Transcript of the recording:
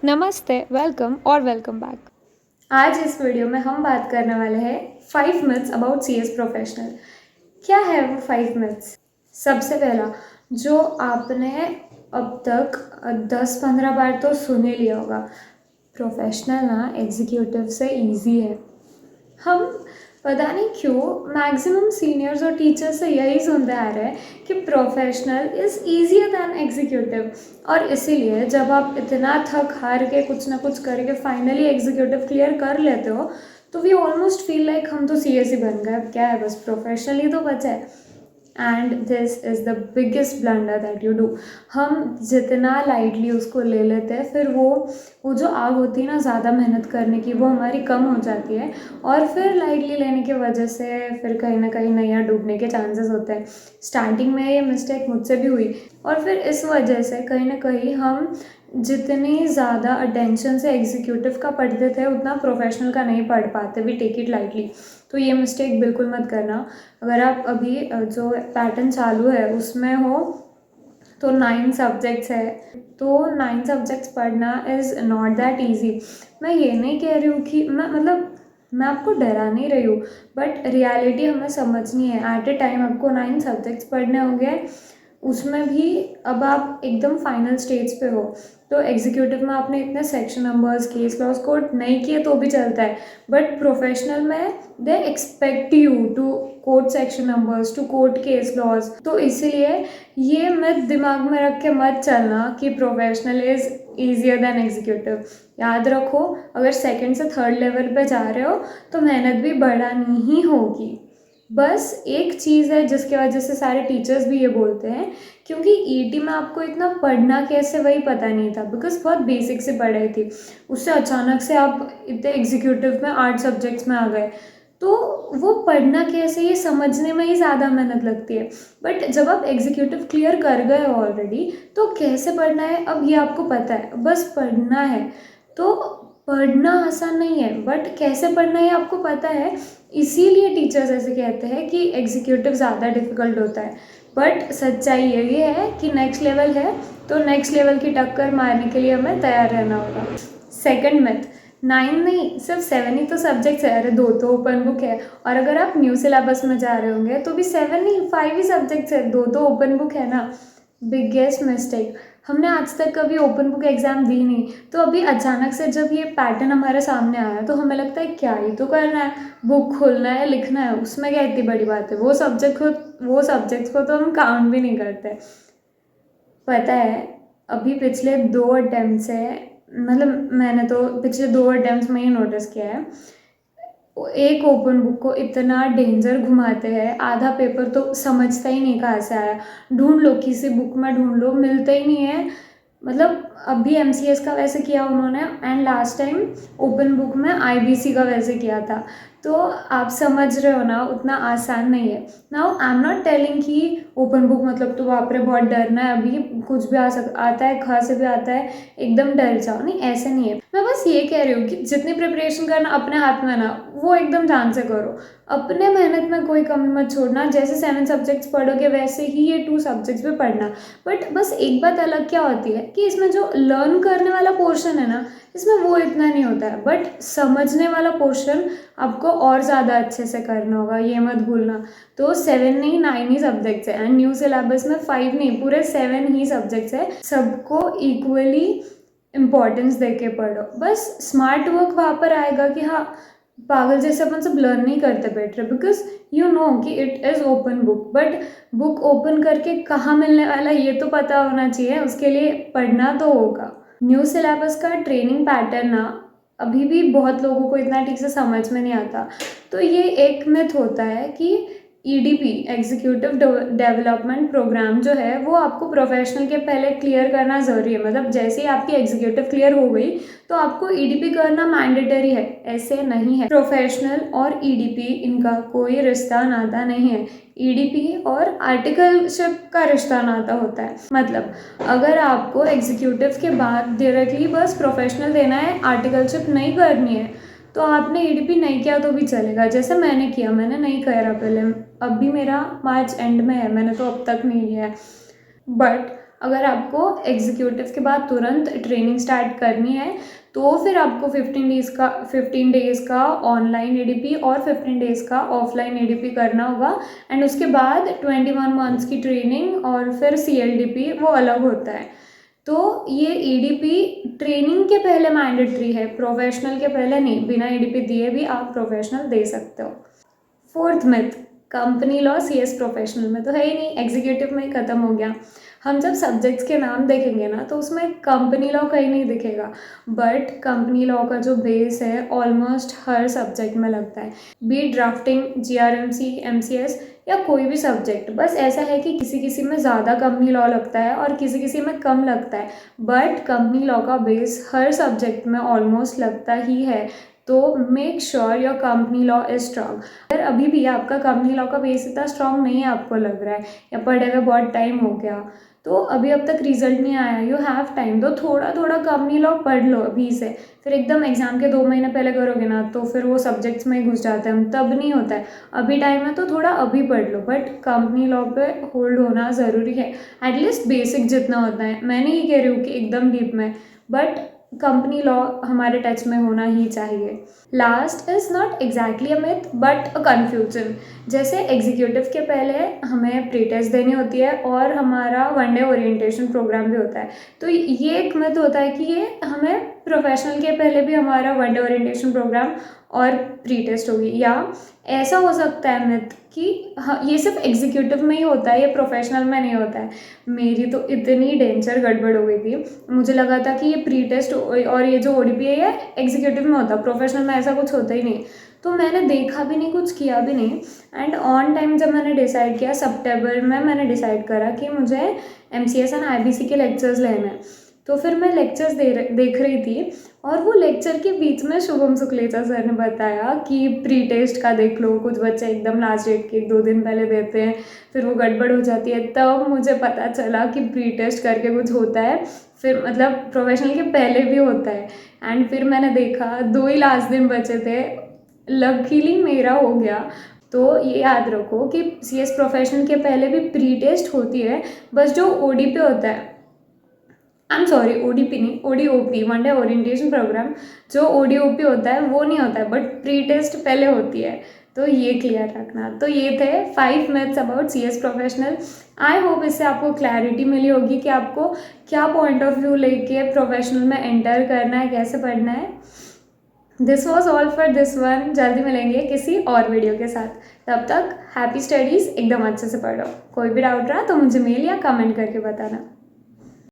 नमस्ते, वेलकम और welcome back. आज इस वीडियो में हम बात करने वाले हैं 5 मिथ्स अबाउट सीएस प्रोफेशनल। क्या है वो 5 मिथ्स? सबसे पहला, जो आपने अब तक 10-15 बार तो सुन ही लिया होगा, प्रोफेशनल ना एग्जीक्यूटिव से इजी है। हम पता नहीं क्यों मैक्सिमम सीनियर्स और टीचर्स से यही सुनते आ रहे हैं कि professional is easier than executive, और इसीलिए जब आप इतना थक हार के कुछ ना कुछ करके फाइनली एग्जीक्यूटिव क्लियर कर लेते हो तो वी ऑलमोस्ट फील लाइक हम तो सीएस ही बन गए, अब क्या है, बस प्रोफेशनल ही तो बचा है। And this is the biggest blunder that you do. हम जितना लाइटली उसको ले लेते हैं, फिर वो जो आग होती है ना ज़्यादा मेहनत करने की, वो हमारी कम हो जाती है, और फिर लाइटली लेने की वजह से फिर कहीं ना कहीं नैया डूबने के चांसेस होते हैं। स्टार्टिंग में ये मिस्टेक मुझसे भी हुई, और फिर इस वजह से कहीं ना कहीं हम जितनी ज़्यादा अटेंशन से एग्जीक्यूटिव का पढ़ते थे उतना प्रोफेशनल का नहीं पढ़ पाते, वी टेक इट लाइटली। तो ये मिस्टेक बिल्कुल मत करना। अगर आप अभी जो पैटर्न चालू है उसमें हो तो 9 सब्जेक्ट्स है, तो 9 सब्जेक्ट्स पढ़ना इज़ नॉट दैट ईजी। मैं ये नहीं कह रही हूँ कि मैं आपको डरा नहीं रही हूँ, बट रियलिटी हमें समझनी है। एट ए टाइम आपको 9 सब्जेक्ट्स पढ़ने होंगे, उसमें भी अब आप एकदम फाइनल स्टेज पे हो, तो एग्जीक्यूटिव में आपने इतने section numbers, case laws code नहीं किए तो भी चलता है, बट प्रोफेशनल में they expect you to code section numbers, to code case laws. तो इसीलिए ये मत दिमाग में रख के मत चलना कि professional is easier than executive. याद रखो, अगर सेकंड से थर्ड लेवल पे जा रहे हो तो मेहनत भी बढ़ानी ही होगी। बस एक चीज़ है जिसकी वजह से सारे टीचर्स भी ये बोलते हैं, क्योंकि ईटी में आपको इतना पढ़ना कैसे वही पता नहीं था, बिकॉज बहुत बेसिक से पढ़ाई थी, उससे अचानक से आप इतने एग्जीक्यूटिव में 8 सब्जेक्ट्स में आ गए, तो वो पढ़ना कैसे ये समझने में ही ज़्यादा मेहनत लगती है। बट जब आप एग्जीक्यूटिव क्लियर कर गए हो ऑलरेडी, तो कैसे पढ़ना है अब ये आपको पता है, बस पढ़ना है। तो पढ़ना आसान नहीं है, बट कैसे पढ़ना है आपको पता है, इसीलिए टीचर्स ऐसे कहते हैं कि एग्जीक्यूटिव ज़्यादा डिफिकल्ट होता है। बट सच्चाई यही है कि नेक्स्ट लेवल है, तो नेक्स्ट लेवल की टक्कर मारने के लिए हमें तैयार रहना होगा। सेकंड मिथ, 9 नहीं सिर्फ 7 ही तो सब्जेक्ट्स है। अरे 2 तो ओपन बुक है, और अगर आप न्यू सिलेबस में जा रहे होंगे तो भी 7 नहीं 5 ही सब्जेक्ट्स है, 2 तो ओपन बुक है ना। बिगेस्ट मिस्टेक, हमने आज तक कभी ओपन बुक एग्ज़ाम दी नहीं, तो अभी अचानक से जब ये पैटर्न हमारे सामने आया तो हमें लगता है क्या ही तो करना है, बुक खोलना है, लिखना है, उसमें क्या इतनी बड़ी बात है। वो सब्जेक्ट्स को तो हम काउंट भी नहीं करते। पता है, अभी पिछले 2 अटेम्प्ट से, मतलब मैंने तो पिछले 2 अटेम्प्ट में ही नोटिस किया है, एक ओपन बुक को इतना डेंजर घुमाते हैं, आधा पेपर तो समझता ही नहीं कहाँ से आया, ढूंढ लो किसी बुक में, ढूंढ लो, मिलता ही नहीं है। मतलब अभी एमसीएस का वैसे किया उन्होंने, and last time open book में आईबीसी का वैसे किया था, तो आप समझ रहे हो ना, उतना आसान नहीं है। Now I am not telling कि ओपन बुक मतलब तो बाप रे बहुत डरना है, अभी कुछ भी आता है, कहाँ से भी आता है, एकदम डर जाओ, नहीं ऐसे नहीं है। मैं बस ये कह रही हूँ कि जितनी प्रिपरेशन करना अपने हाथ में ना, वो एकदम ध्यान से करो, अपने मेहनत में कोई कमी मत छोड़ना। जैसे 7 सब्जेक्ट्स पढ़ोगे वैसे ही ये 2 सब्जेक्ट्स भी पढ़ना। बट बस एक बात अलग क्या होती है कि इसमें जो लर्न करने वाला पोर्शन है ना, इसमें वो इतना नहीं होता है, बट समझने वाला पोर्शन आपको और ज़्यादा अच्छे से करना होगा, ये मत भूलना। तो 7 नहीं 9 ही सब्जेक्ट्स है, एंड न्यू सिलेबस में 5 नहीं पूरे 7 ही सब्जेक्ट्स है। सबको इक्वली इम्पॉर्टेंस दे के पढ़ो, बस स्मार्ट वर्क वहाँ पर आएगा कि हाँ, पागल जैसे अपन सब लर्न नहीं करते बैठ रहे, बिकॉज यू नो कि it is open book, but book open करके कहाँ मिलने वाला ये तो पता होना चाहिए, उसके लिए पढ़ना तो होगा। न्यू सिलेबस का ट्रेनिंग पैटर्न ना अभी भी बहुत लोगों को इतना ठीक से समझ में नहीं आता। तो ये एक मिथ होता है कि ईडीपी एग्जीक्यूटिव डेवलपमेंट प्रोग्राम जो है वो आपको प्रोफेशनल के पहले क्लियर करना ज़रूरी है, मतलब जैसे ही आपकी एग्जीक्यूटिव क्लियर हो गई तो आपको ईडीपी करना मैंडेटरी है, ऐसे नहीं है। प्रोफेशनल और ईडीपी इनका कोई रिश्ता नाता नहीं है, ईडीपी और आर्टिकलशिप का रिश्ता नाता होता है। मतलब अगर आपको एग्जीक्यूटिव के बाद डायरेक्टली बस प्रोफेशनल देना है, आर्टिकलशिप नहीं करनी है, तो आपने ईडीपी नहीं किया तो भी चलेगा, जैसे मैंने किया, मैंने नहीं करा पहले, अब भी मेरा मार्च एंड में है, मैंने तो अब तक नहीं लिया है। बट अगर आपको एग्जीक्यूटिव के बाद तुरंत ट्रेनिंग स्टार्ट करनी है तो फिर आपको 15 डेज़ का ऑनलाइन एडीपी और 15 डेज़ का ऑफलाइन एडीपी करना होगा। एंड उसके बाद 21 मंथ्स की ट्रेनिंग और फिर सीएलडीपी वो अलग होता है। तो ये ईडीपी ट्रेनिंग के पहले मैंडेटरी है, प्रोफेशनल के पहले नहीं। बिना ईडीपी दिए भी आप प्रोफेशनल दे सकते हो। Fourth myth, company law CS professional में तो है ही नहीं, एग्जीक्यूटिव में ही ख़त्म हो गया। हम जब सब्जेक्ट्स के नाम देखेंगे ना तो उसमें कंपनी लॉ कहीं नहीं दिखेगा, बट कंपनी लॉ का जो बेस है ऑलमोस्ट हर सब्जेक्ट में लगता है, बी ड्राफ्टिंग, जीआरएमसी, एमसीएस या कोई भी सब्जेक्ट। बस ऐसा है कि किसी किसी में ज़्यादा कंपनी लॉ लगता है और किसी किसी में कम लगता है, बट कंपनी लॉ का बेस हर सब्जेक्ट में ऑलमोस्ट लगता ही है। तो make sure your company law is strong. अगर अभी भी आपका कंपनी लॉ का बेस इतना स्ट्रांग नहीं है, आपको लग रहा है या पढ़े हुए बहुत टाइम हो गया, तो अभी अब तक रिजल्ट नहीं आया, यू हैव टाइम, तो थोड़ा थोड़ा कंपनी लॉ पढ़ लो अभी से। फिर एकदम एग्जाम के 2 महीने पहले करोगे ना तो फिर वो सब्जेक्ट्स में ही घुस जाते हैं, तब नहीं होता है। अभी टाइम है तो थोड़ा अभी पढ़ लो, बट कंपनी लॉ पे होल्ड होना ज़रूरी है, एटलीस्ट बेसिक जितना होता है। मैं नहीं कह रही हूँ कि एकदम डीप में, बट कंपनी लॉ हमारे टच में होना ही चाहिए। Last is not exactly a myth but a confusion. जैसे एग्जीक्यूटिव के पहले हमें प्री टेस्ट देनी होती है और हमारा 1 डे ओरिएंटेशन प्रोग्राम भी होता है, तो ये एक मिथ होता है कि ये हमें प्रोफेशनल के पहले भी हमारा 1 डे ओरिएंटेशन प्रोग्राम और प्री टेस्ट होगी। या ऐसा हो सकता है मिथ कि हाँ ये सिर्फ एग्जीक्यूटिव में ही होता है, ये प्रोफेशनल में नहीं होता है। मेरी तो इतनी डेंजर गड़बड़ हो गई थी, मुझे लगा था कि ये प्री टेस्ट और ये जो ओडीपी है ये एग्जीक्यूटिव में होता है, प्रोफेशनल में ऐसा कुछ होता ही नहीं। तो मैंने देखा भी नहीं, कुछ किया भी नहीं, एंड ऑन टाइम जब मैंने डिसाइड किया सितंबर में, मैंने डिसाइड करा कि मुझे एमसीएस एंड आईबीसी के लेक्चर्स लेने हैं। तो फिर मैं लेक्चर्स देख रही थी और वो लेक्चर के बीच में शुभम सुखलेचा सर ने बताया कि प्री टेस्ट का देख लो, कुछ बच्चे एकदम लास्ट डेट के 1-2 दिन पहले देते हैं, फिर वो गड़बड़ हो जाती है। तब मुझे पता चला कि प्री टेस्ट करके कुछ होता है, फिर मतलब प्रोफेशनल के पहले भी होता है। एंड फिर मैंने देखा 2 ही लास्ट दिन बचे थे, लकीली मेरा हो गया। तो ये याद रखो कि सीएस प्रोफेशनल के पहले भी प्री टेस्ट होती है, बस जो ओडीपी होता है, आई एम सॉरी ओडीपी नहीं, ओडीओपी, 1 डे ओरिएंटेशन प्रोग्राम, जो ओडीओपी होता है वो नहीं होता है, बट प्री टेस्ट पहले होती है। तो ये क्लियर रखना। तो ये थे 5 myths about CS professional. I hope इससे आपको क्लैरिटी मिली होगी कि आपको क्या पॉइंट ऑफ व्यू लेके प्रोफेशनल में एंटर करना है, कैसे पढ़ना है। This was all for this one. जल्दी मिलेंगे किसी और वीडियो के साथ, तब तक हैप्पी स्टडीज़, एकदम अच्छे से पढ़ो। कोई भी डाउट रहा तो मुझे मेल या कमेंट करके बताना।